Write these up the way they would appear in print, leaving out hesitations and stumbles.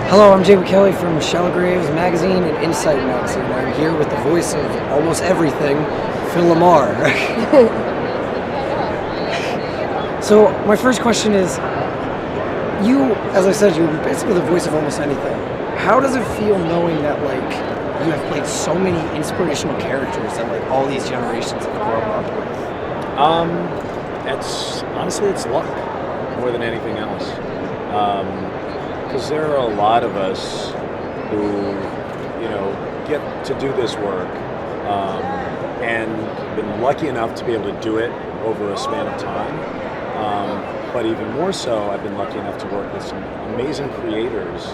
Hello, I'm Jacob Kelley from Graves Magazine and INSiTE Magazine. I'm here with the voice of almost everything, Phil LaMarr. So my first question is, you, as I said, you're basically the voice of almost anything. How does it feel knowing that you have played so many inspirational characters that all these generations have grown up with? It's luck more than anything else. Because there are a lot of us who, get to do this work and been lucky enough to be able to do it over a span of time. But even more so, I've been lucky enough to work with some amazing creators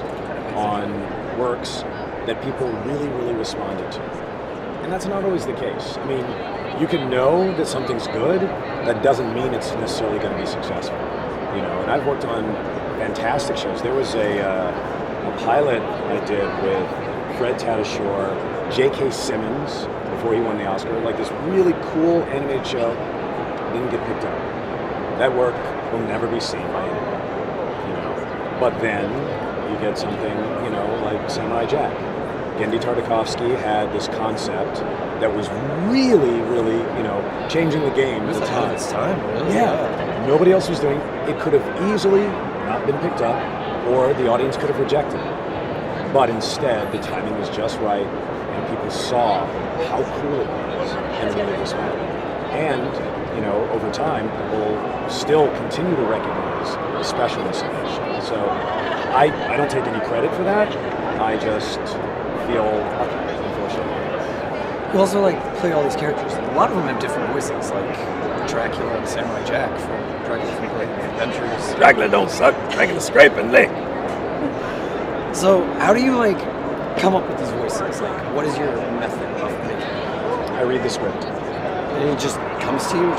on works that people really, really responded to. And that's not always the case. I mean, you can know that something's good, that doesn't mean it's necessarily going to be successful. And I've worked on fantastic shows. There was a pilot I did with Fred Tatasciore, J.K. Simmons, before he won the Oscar, this really cool animated show, didn't get picked up. That work will never be seen by anyone, But then you get something, like Samurai Jack. Genndy Tartakovsky had this concept that was really, really, changing the game at the time. It's time, really? Yeah. Nobody else was doing it. It could have easily not been picked up, or the audience could have rejected it. But instead, the timing was just right, and people saw how cool it was and really responded. And, over time, people still continue to recognize the specialness of that show. So I don't take any credit for that. I just feel lucky, unfortunately. You also play all these characters. A lot of them have different voices, like Dracula and Samurai Jack from Dracula from Great Adventures. Dracula don't suck, Dracula scrape and lick. So how do you come up with these voices? What is your method of making it? I read the script. And it just comes to you?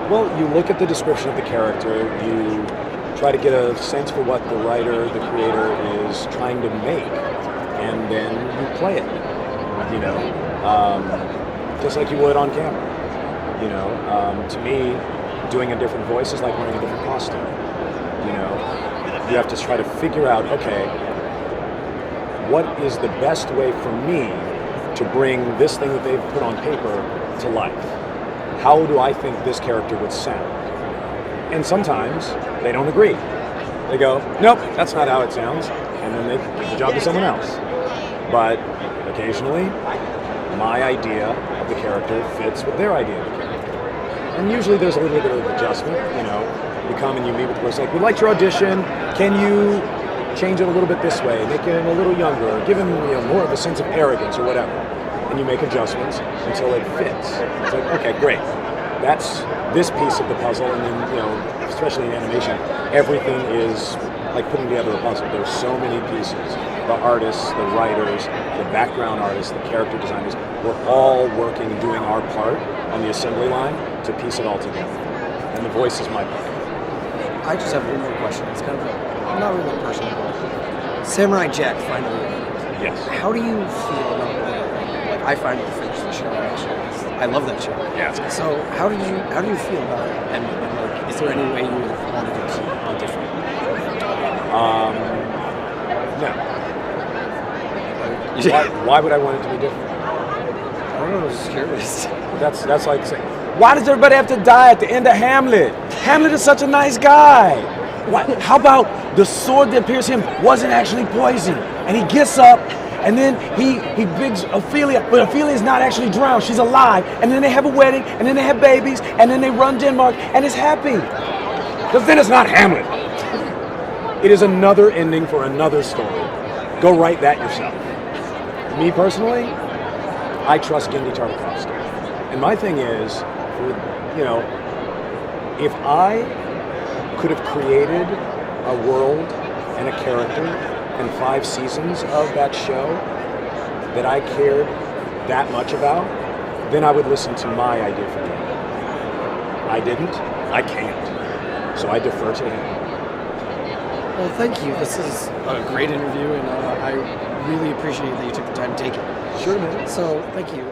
Well, you look at the description of the character, you try to get a sense for what the writer, the creator is trying to make, and then you play it, just like you would on camera. To me, doing a different voice is like wearing a different costume. You have to try to figure out, okay, what is the best way for me to bring this thing that they've put on paper to life? How do I think this character would sound? And sometimes they don't agree. They go, nope, that's not how it sounds, and then they give the job to someone else. But occasionally, my idea of the character fits with their idea of the character. And usually there's a little bit of adjustment, You come and you meet with the person, we liked your audition, can you change it a little bit this way, make him a little younger, give him more of a sense of arrogance or whatever. And you make adjustments until it fits. It's okay, great. That's this piece of the puzzle, and then, especially in animation, everything is like putting together a puzzle. There's so many pieces. The artists, the writers, the background artists, the character designers, we're all working and doing our part on the assembly line to piece it all together. And the voice is my part. I just have one more question. It's kind of not really personal. Samurai Jack finally ended. Yes. How do you feel about that? I finally finished the show, actually. I love that show. Yeah. So how do you feel about it? And is there any way you wanted to keep it different? No. Why would I want it to be different? I don't know, I was just curious. That's like saying, why does everybody have to die at the end of Hamlet? Hamlet is such a nice guy. How about the sword that pierced him wasn't actually poison? And he gets up, and then he bigs Ophelia, but Ophelia's not actually drowned, she's alive. And then they have a wedding, and then they have babies, and then they run Denmark, and it's happy. Because then it's not Hamlet. It is another ending for another story. Go write that yourself. Me personally, I trust Genndy Tartakovsky. And my thing is, if I could have created a world and a character and 5 seasons of that show that I cared that much about, then I would listen to my idea for the end. I didn't, I can't. So I defer to him. Well, thank you. This is a great interview, and I really appreciate that you took the time to take it. Sure, man. So, thank you.